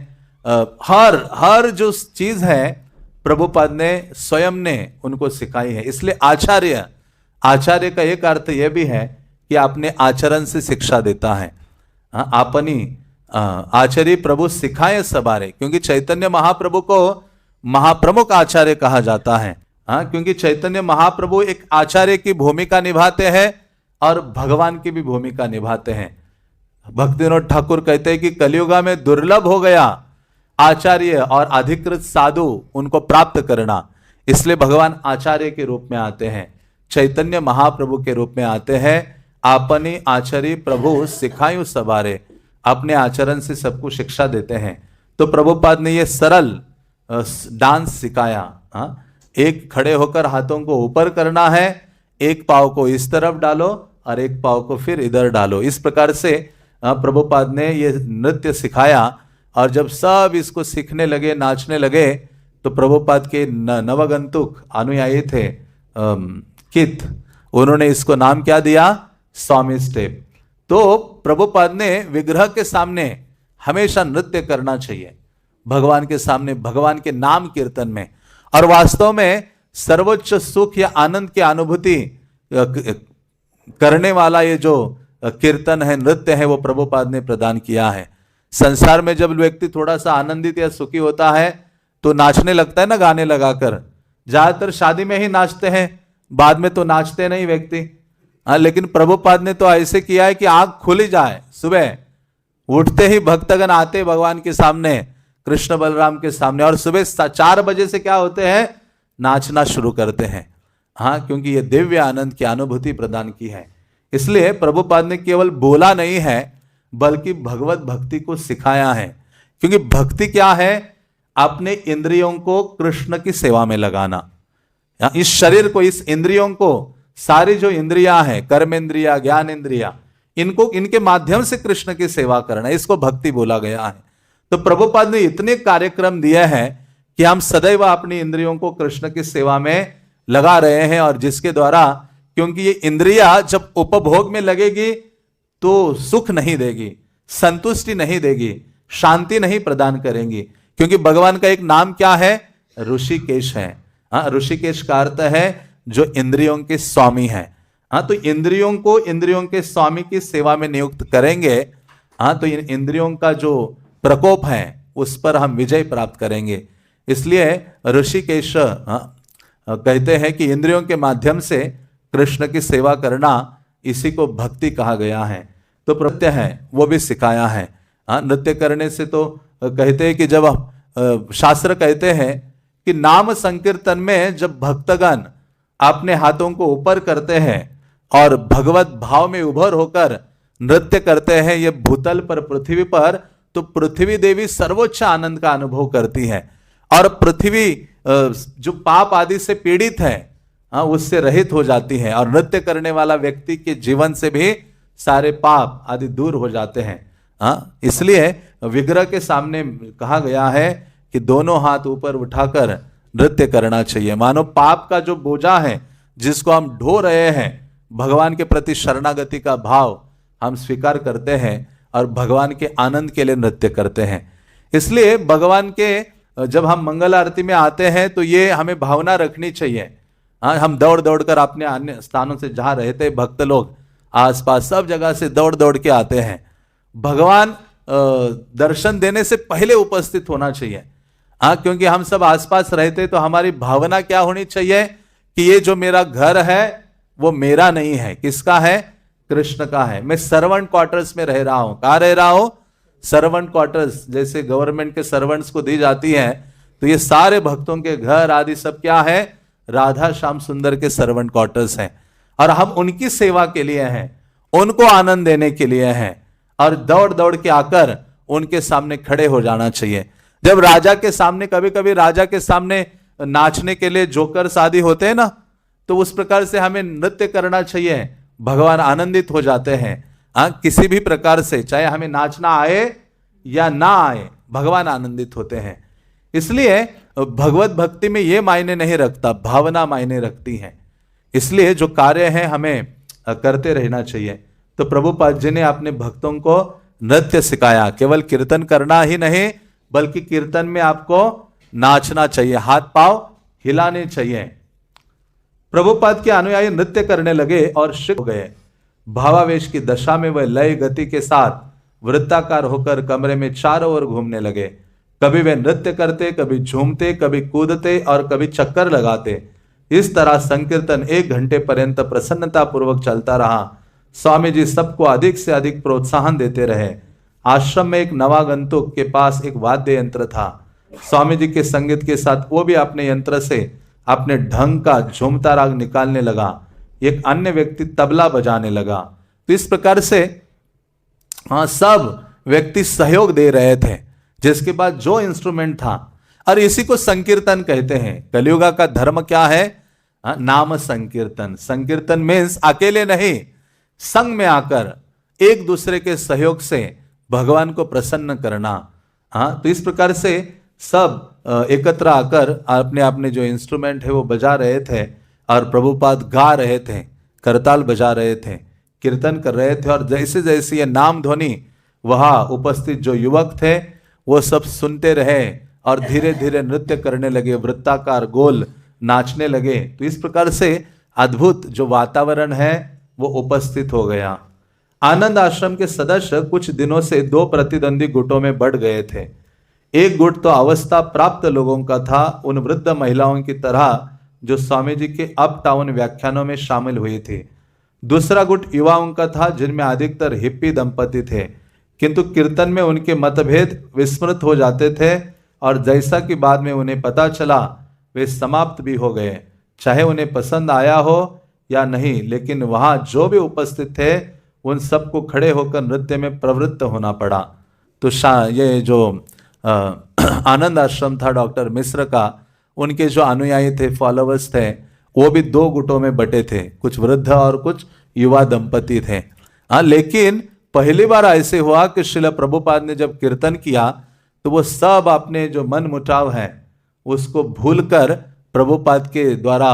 हर जो चीज है प्रभुपाद ने स्वयं ने उनको सिखाई है। इसलिए आचार्य का एक अर्थ यह भी है कि अपने आचरण से शिक्षा देता है। अपनी आचार्य प्रभु सिखाए सवारे, क्योंकि चैतन्य महाप्रभु को महाप्रमुख आचार्य कहा जाता है। क्योंकि चैतन्य महाप्रभु एक आचार्य की भूमिका निभाते हैं और भगवान की भी भूमिका निभाते हैं। भक्तिविनोद ठाकुर कहते हैं कि कलियुगा में दुर्लभ हो गया आचार्य और अधिकृत साधु उनको प्राप्त करना, इसलिए भगवान आचार्य के रूप में आते हैं, चैतन्य महाप्रभु के रूप में आते हैं। अपनी आचार्य प्रभु सिखायु सवारे, अपने आचरण से सबको शिक्षा देते हैं। तो प्रभुपाद ने ये सरल डांस सिखाया। एक खड़े होकर हाथों को ऊपर करना है, एक पाँव को इस तरफ डालो और एक पाँव को फिर इधर डालो। इस प्रकार से प्रभुपाद ने ये नृत्य सिखाया। और जब सब इसको सीखने लगे, नाचने लगे, तो प्रभुपाद के नवगंतुक अनुयायी थे कित, उन्होंने इसको नाम क्या दिया, स्वामी स्टेप। तो प्रभुपाद ने विग्रह के सामने हमेशा नृत्य करना चाहिए, भगवान के सामने, भगवान के नाम कीर्तन में। और वास्तव में सर्वोच्च सुख या आनंद की अनुभूति करने वाला ये जो कीर्तन है, नृत्य है, वो प्रभुपाद ने प्रदान किया है। संसार में जब व्यक्ति थोड़ा सा आनंदित या सुखी होता है तो नाचने लगता है ना, गाने लगाकर। ज्यादातर शादी में ही नाचते हैं, बाद में तो नाचते नहीं व्यक्ति। लेकिन प्रभुपाद ने तो ऐसे किया है कि आंख खुली जाए, सुबह उठते ही भक्तगण आते भगवान के सामने, कृष्ण बलराम के सामने, और सुबह 4 बजे से क्या होते हैं, नाचना शुरू करते हैं। क्योंकि ये दिव्य आनंद की अनुभूति प्रदान की है। इसलिए प्रभुपाद ने केवल बोला नहीं है, बल्कि भगवत भक्ति को सिखाया है। क्योंकि भक्ति क्या है, अपने इंद्रियों को कृष्ण की सेवा में लगाना। इस शरीर को, इस इंद्रियों को, सारी जो इंद्रियां हैं, कर्म इंद्रिया, ज्ञान इंद्रिया, इनको, इनके माध्यम से कृष्ण की सेवा करना, इसको भक्ति बोला गया है। तो प्रभुपाद ने इतने कार्यक्रम दिए हैं कि हम सदैव अपनी इंद्रियों को कृष्ण की सेवा में लगा रहे हैं, और जिसके द्वारा, क्योंकि ये इंद्रिया जब उपभोग में लगेगी तो सुख नहीं देगी, संतुष्टि नहीं देगी, शांति नहीं प्रदान करेंगी, क्योंकि भगवान का एक नाम क्या है? ऋषिकेश है। ऋषिकेश का अर्थ है जो इंद्रियों के स्वामी है। तो इंद्रियों को इंद्रियों के स्वामी की सेवा में नियुक्त करेंगे, तो इन इंद्रियों का जो प्रकोप है उस पर हम विजय प्राप्त करेंगे। इसलिए ऋषिकेश कहते हैं कि इंद्रियों के माध्यम से कृष्ण की सेवा करना, इसी को भक्ति कहा गया है। तो प्रत्यय है वो भी सिखाया है। नृत्य करने से तो कहते हैं कि जब शास्त्र कहते हैं कि नाम संकीर्तन में जब भक्तगण अपने हाथों को ऊपर करते हैं और भगवत भाव में उभर होकर नृत्य करते हैं ये भूतल पर, पृथ्वी पर, तो पृथ्वी देवी सर्वोच्च आनंद का अनुभव करती है, और पृथ्वी जो पाप आदि से पीड़ित है उससे रहित हो जाती है, और नृत्य करने वाला व्यक्ति के जीवन से भी सारे पाप आदि दूर हो जाते हैं। इसलिए विग्रह के सामने कहा गया है कि दोनों हाथ ऊपर उठाकर नृत्य करना चाहिए। मानो पाप का जो बोझा है जिसको हम ढो रहे हैं, भगवान के प्रति शरणागति का भाव हम स्वीकार करते हैं और भगवान के आनंद के लिए नृत्य करते हैं। इसलिए भगवान के जब हम मंगल आरती में आते हैं तो ये हमें भावना रखनी चाहिए। हम दौड़ दौड़ कर अपने अन्य स्थानों से जहां रहते भक्त लोग आसपास सब जगह से दौड़ दौड़ के आते हैं। भगवान दर्शन देने से पहले उपस्थित होना चाहिए। क्योंकि हम सब आसपास रहते तो हमारी भावना क्या होनी चाहिए कि ये जो मेरा घर है वो मेरा नहीं है, किसका है? कृष्ण का है। मैं सर्वेंट क्वार्टर्स में रह रहा हूं। कहां रह रहा हूं? सर्वेंट क्वार्टर्स, जैसे गवर्नमेंट के सर्वेंट्स को दी जाती है, तो ये सारे भक्तों के घर आदि सब क्या है? राधा श्याम सुंदर के सर्वेंट क्वार्टर्स हैं, और हम उनकी सेवा के लिए हैं, उनको आनंद देने के लिए हैं, और दौड़ दौड़ के आकर उनके सामने खड़े हो जाना चाहिए। जब राजा के सामने, कभी कभी राजा के सामने नाचने के लिए जोकर्स आदि होते हैं ना, तो उस प्रकार से हमें नृत्य करना चाहिए। भगवान आनंदित हो जाते हैं। किसी भी प्रकार से, चाहे हमें नाचना आए या ना आए, भगवान आनंदित होते हैं। इसलिए भगवत भक्ति में यह मायने नहीं रखता, भावना मायने रखती है। इसलिए जो कार्य है हमें करते रहना चाहिए। तो प्रभुपाद जी ने अपने भक्तों को नृत्य सिखाया। केवल कीर्तन करना ही नहीं, बल्कि कीर्तन में आपको नाचना चाहिए, हाथ पांव हिलाने चाहिए। प्रभुपाद के अनुयायी नृत्य करने लगे और शिव हो गए। भावावेश की दशा में वह लय गति के साथ वृत्ताकार होकर कमरे में चारों ओर घूमने लगे। कभी वे नृत्य करते, कभी झूमते, कभी कूदते और कभी चक्कर लगाते। इस तरह संकीर्तन 1 घंटे पर्यंत प्रसन्नता पूर्वक चलता रहा। स्वामी जी सबको अधिक से अधिक प्रोत्साहन देते रहे। आश्रम में एक नवागंतुक के पास एक वाद्य यंत्र था। स्वामी जी के संगीत के साथ वो भी अपने यंत्र से अपने ढंग का झूमता राग निकालने लगा। एक अन्य व्यक्ति तबला बजाने लगा। तो इस प्रकार से सब व्यक्ति सहयोग दे रहे थे, जिसके बाद जो इंस्ट्रूमेंट था, और इसी को संकीर्तन कहते हैं। कलियुगा का धर्म क्या है? नाम संकीर्तन। संकीर्तन मीन्स अकेले नहीं, संग में आकर एक दूसरे के सहयोग से भगवान को प्रसन्न करना। तो इस प्रकार से सब एकत्र आकर अपने अपने जो इंस्ट्रूमेंट है वो बजा रहे थे, और प्रभुपाद गा रहे थे, करताल बजा रहे थे, कीर्तन कर रहे थे। और जैसे जैसे ये नाम ध्वनि वहां उपस्थित जो युवक थे वो सब सुनते रहे और धीरे धीरे नृत्य करने लगे, वृत्ताकार गोल नाचने लगे। तो इस प्रकार से अद्भुत जो वातावरण है वो उपस्थित हो गया। आनंद आश्रम के सदस्य कुछ दिनों से 2 प्रतिद्वंदी गुटों में बढ़ गए थे। एक गुट तो अवस्था प्राप्त लोगों का था, उन वृद्ध महिलाओं की तरह जो स्वामी जी के अप टाउन व्याख्यानों में शामिल हुई थी। दूसरा गुट युवाओं का था, जिनमें अधिकतर हिप्पी दंपति थे, किंतु कीर्तन में उनके मतभेद विस्मृत हो जाते थे, और जैसा कि बाद में उन्हें पता चला वे समाप्त भी हो गए। चाहे उन्हें पसंद आया हो या नहीं, लेकिन वहां जो भी उपस्थित थे उन सबको खड़े होकर नृत्य में प्रवृत्त होना पड़ा। तो ये जो आनंद आश्रम था डॉक्टर मिश्र का, उनके जो अनुयायी थे, फॉलोवर्स थे, वो भी दो गुटों में बटे थे, कुछ वृद्ध और कुछ युवा दंपति थे। हाँ, लेकिन पहली बार ऐसे हुआ कि श्रील प्रभुपाद ने जब कीर्तन किया तो वो सब अपने जो मन मुटाव है उसको भूलकर प्रभुपाद के द्वारा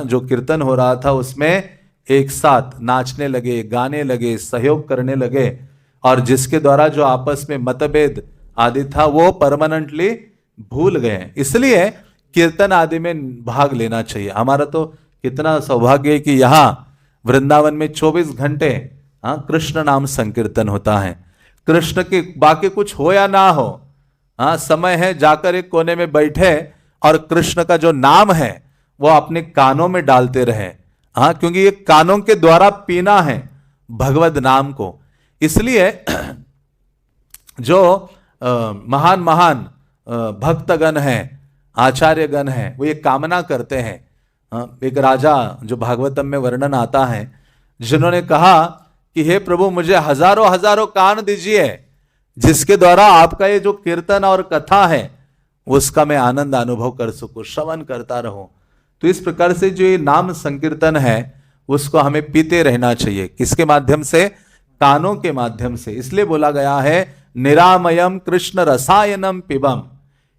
जो कीर्तन हो रहा था उसमें एक साथ नाचने लगे, गाने लगे, सहयोग करने लगे, और जिसके द्वारा जो आपस में मतभेद आदि था वो परमानेंटली भूल गए। इसलिए कीर्तन आदि में भाग लेना चाहिए। हमारा तो कितना सौभाग्य है कि यहाँ वृंदावन में 24 घंटे कृष्ण नाम संकीर्तन होता है। कृष्ण के बाकी कुछ हो या ना हो, समय है जाकर एक कोने में बैठे और कृष्ण का जो नाम है वो अपने कानों में डालते रहे। क्योंकि ये कानों के द्वारा पीना है भगवद नाम को। इसलिए जो महान महान भक्तगण हैं, आचार्यगण हैं, वो ये कामना करते हैं। एक राजा जो भागवतम में वर्णन आता है, जिन्होंने कहा कि हे प्रभु मुझे हजारों हजारों कान दीजिए जिसके द्वारा आपका ये जो कीर्तन और कथा है उसका मैं आनंद अनुभव कर सकूं, श्रवण करता रहूं। तो इस प्रकार से जो ये नाम संकीर्तन है उसको हमें पीते रहना चाहिए। किसके माध्यम से? कानों के माध्यम से। इसलिए बोला गया है निरामयम कृष्ण रसायनम पिबम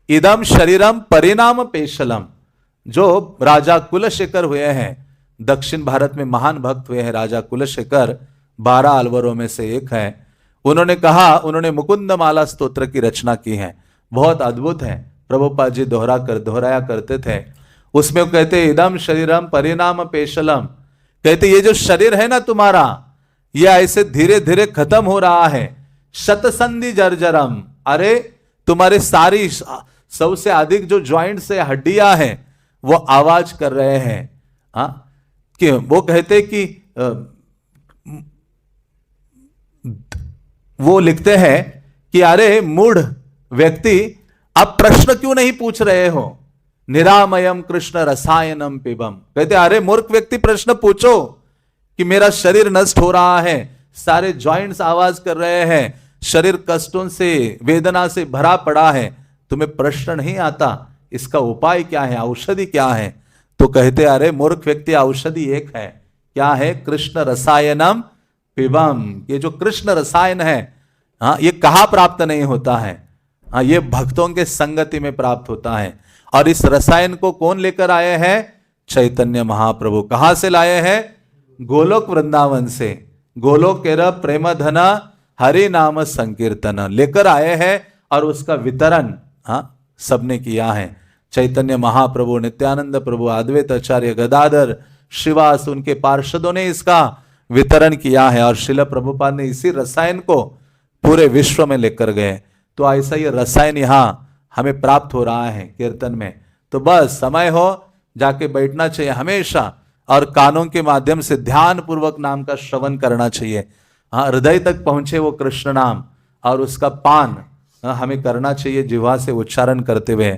इदम शरीरम परिणाम पेशलम। जो राजा कुलशेखर हुए हैं, दक्षिण भारत में महान भक्त हुए हैं राजा कुलशेखर, 12 अलवरों में से एक है। उन्होंने कहा, उन्होंने मुकुंद माला स्तोत्र की रचना की है, बहुत अद्भुत है, प्रभुपाद जी दोहराया करते थे। उसमें वो कहते इदम शरीरम परिणाम पेशलम, कहते ये जो शरीर है ना तुम्हारा, ये ऐसे धीरे धीरे खत्म हो रहा है। शतसंधि जर्जरम, अरे तुम्हारे सारी सबसे अधिक जो ज्वाइंट्स है, हड्डियां हैं, वो आवाज कर रहे हैं। कि वो कहते कि वो लिखते हैं कि अरे मूढ़ व्यक्ति, आप प्रश्न क्यों नहीं पूछ रहे हो? निरामयम कृष्ण रसायनम पिबम, कहते अरे मूर्ख व्यक्ति प्रश्न पूछो कि मेरा शरीर नष्ट हो रहा है, सारे जॉइंट्स आवाज कर रहे हैं, शरीर कष्टों से वेदना से भरा पड़ा है, तुम्हें प्रश्न नहीं आता इसका उपाय क्या है, औषधि क्या है? तो कहते अरे मूर्ख व्यक्ति, औषधि एक है, क्या है? कृष्ण रसायनम पिबम। ये जो कृष्ण रसायन है, ये कहां प्राप्त नहीं होता है? ये भक्तों के संगति में प्राप्त होता है। और इस रसायन को कौन लेकर आए हैं? चैतन्य महाप्रभु। कहां से लाए हैं? गोलोक वृंदावन से। गोलोक केर प्रेम धन हरि नाम संकीर्तन लेकर आए हैं, और उसका वितरण सबने किया है। चैतन्य महाप्रभु, नित्यानंद प्रभु, अद्वैत आचार्य, गदाधर, श्रीवास, उनके पार्षदों ने इसका वितरण किया है, और श्रील प्रभुपाद ने इसी रसायन को पूरे विश्व में लेकर गए। तो ऐसा ये रसायन यहाँ हमें प्राप्त हो रहा है कीर्तन में। तो बस समय हो जाके बैठना चाहिए हमेशा, और कानों के माध्यम से ध्यान पूर्वक नाम का श्रवण करना चाहिए। हृदय तक पहुंचे वो कृष्ण नाम, और उसका पान हमें करना चाहिए जिह्वा से उच्चारण करते हुए।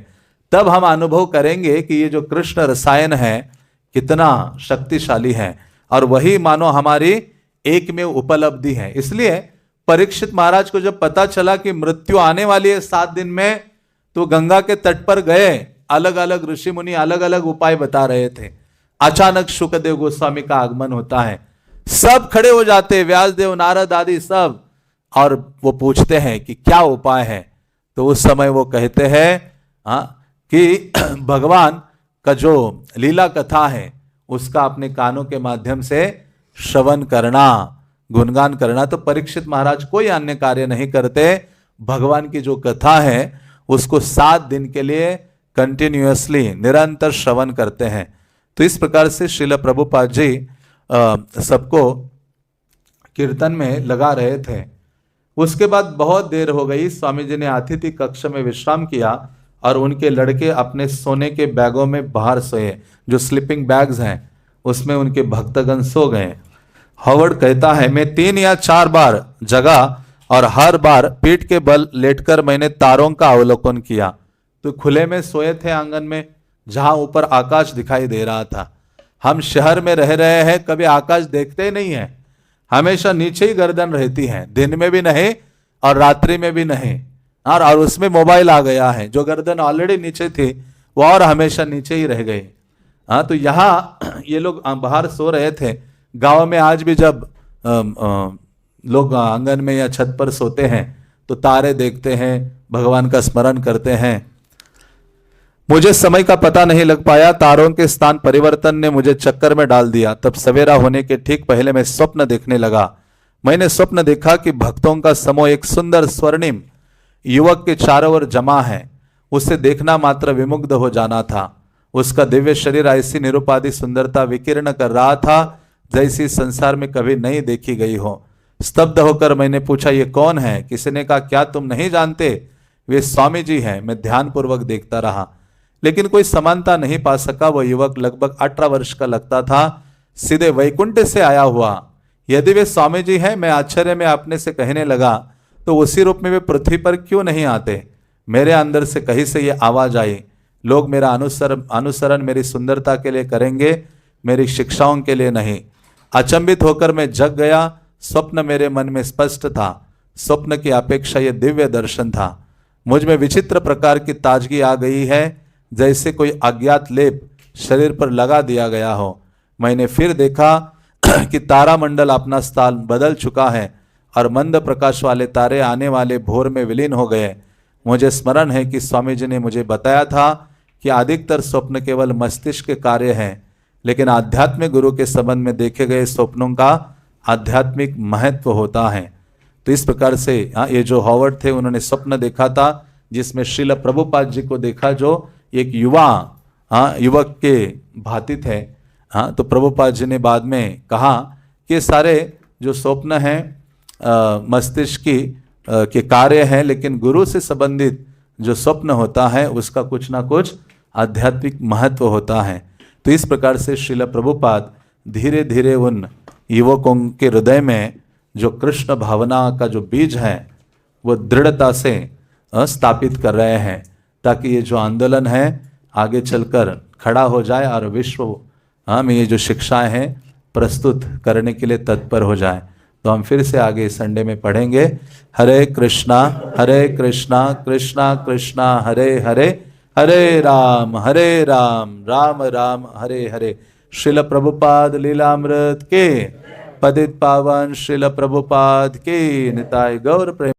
तब हम अनुभव करेंगे कि ये जो कृष्ण रसायन है कितना शक्तिशाली है, और वही मानो हमारी एक में उपलब्धि है। इसलिए परीक्षित महाराज को जब पता चला कि मृत्यु आने वाली है 7 दिन में, तो गंगा के तट पर गए। अलग अलग ऋषि मुनि अलग अलग उपाय बता रहे थे। अचानक शुकदेव गोस्वामी का आगमन होता है, सब खड़े हो जाते, व्यासदेव, नारद आदि सब, और वो पूछते हैं कि क्या उपाय है? तो उस समय वो कहते हैं कि भगवान का जो लीला कथा है उसका अपने कानों के माध्यम से श्रवण करना, गुणगान करना। तो परीक्षित महाराज कोई अन्य कार्य नहीं करते, भगवान की जो कथा है उसको 7 दिन के लिए कंटिन्यूअसली निरंतर श्रवण करते हैं। तो इस प्रकार से श्रील प्रभुपाद जी सबको कीर्तन में लगा रहे थे। उसके बाद बहुत देर हो गई, स्वामी जी ने अतिथि कक्ष में विश्राम किया, और उनके लड़के अपने सोने के बैगों में बाहर सोए, जो स्लीपिंग बैग्स हैं उसमें उनके भक्तगण सो गए। हॉवर्ड कहता है, मैं 3 या 4 बार जगा, और हर बार पीठ के बल लेटकर मैंने तारों का अवलोकन किया। तो खुले में सोए थे आंगन में, जहां ऊपर आकाश दिखाई दे रहा था। हम शहर में रह रहे हैं, कभी आकाश देखते ही नहीं है, हमेशा नीचे ही गर्दन रहती है, दिन में भी नहीं और रात्रि में भी नहीं। और उसमें मोबाइल आ गया है, जो गर्दन ऑलरेडी नीचे थी वो और हमेशा नीचे ही रह गई। हाँ, तो यहाँ ये लोग बाहर सो रहे थे। गांव में आज भी जब लोग आंगन में या छत पर सोते हैं तो तारे देखते हैं, भगवान का स्मरण करते हैं। मुझे समय का पता नहीं लग पाया, तारों के स्थान परिवर्तन ने मुझे चक्कर में डाल दिया। तब सवेरा होने के ठीक पहले मैं स्वप्न देखने लगा। मैंने स्वप्न देखा कि भक्तों का समूह एक सुंदर स्वर्णिम युवक के चारों ओर जमा है। उसे देखना मात्र विमुग्ध हो जाना था। उसका दिव्य शरीर ऐसी निरुपाधि सुंदरता विकीर्ण कर रहा था जैसी संसार में कभी नहीं देखी गई हो। स्तब्ध होकर मैंने पूछा, ये कौन है? किसी ने कहा, क्या तुम नहीं जानते? वे स्वामी जी हैं। मैं ध्यानपूर्वक देखता रहा लेकिन कोई समानता नहीं पा सका। वह युवक लगभग 18 वर्ष का लगता था, सीधे वैकुंठ से आया हुआ। यदि वे स्वामी जी हैं, मैं आश्चर्य में अपने से कहने लगा, तो उसी रूप में वे पृथ्वी पर क्यों नहीं आते? मेरे अंदर से कहीं से ये आवाज आई, लोग मेरा अनुसरण मेरी सुंदरता के लिए करेंगे, मेरी शिक्षाओं के लिए नहीं। अचंभित होकर मैं जग गया। स्वप्न मेरे मन में स्पष्ट था। स्वप्न की अपेक्षा यह दिव्य दर्शन था। मुझ में विचित्र प्रकार की ताजगी आ गई है, जैसे कोई अज्ञात लेप शरीर पर लगा दिया गया हो। मैंने फिर देखा कि तारामंडल अपना स्थान बदल चुका है और मंद प्रकाश वाले तारे आने वाले भोर में विलीन हो गए। मुझे स्मरण है कि स्वामी जी ने मुझे बताया था कि अधिकतर स्वप्न केवल मस्तिष्क के कार्य हैं, लेकिन आध्यात्मिक गुरु के संबंध में देखे गए स्वप्नों का आध्यात्मिक महत्व होता है। तो इस प्रकार से ये जो हॉवर्ड थे उन्होंने स्वप्न देखा था जिसमें श्रील प्रभुपाद जी को देखा, जो एक युवक के भांति थे। हाँ, तो प्रभुपाद जी ने बाद में कहा कि सारे जो स्वप्न हैं मस्तिष्क के कार्य हैं, लेकिन गुरु से संबंधित जो स्वप्न होता है उसका कुछ ना कुछ आध्यात्मिक महत्व होता है। तो इस प्रकार से श्रील प्रभुपाद धीरे धीरे उन युवकों के हृदय में जो कृष्ण भावना का जो बीज है वो दृढ़ता से स्थापित कर रहे हैं, ताकि ये जो आंदोलन है आगे चलकर खड़ा हो जाए और विश्व में ये जो शिक्षाएं हैं प्रस्तुत करने के लिए तत्पर हो जाए। तो हम फिर से आगे संडे में पढ़ेंगे। हरे कृष्णा कृष्णा कृष्णा हरे हरे, हरे राम राम राम हरे हरे। श्रील प्रभुपाद लीलामृत के, पतित पावन श्रील प्रभुपाद के, निताय गौर प्रेम।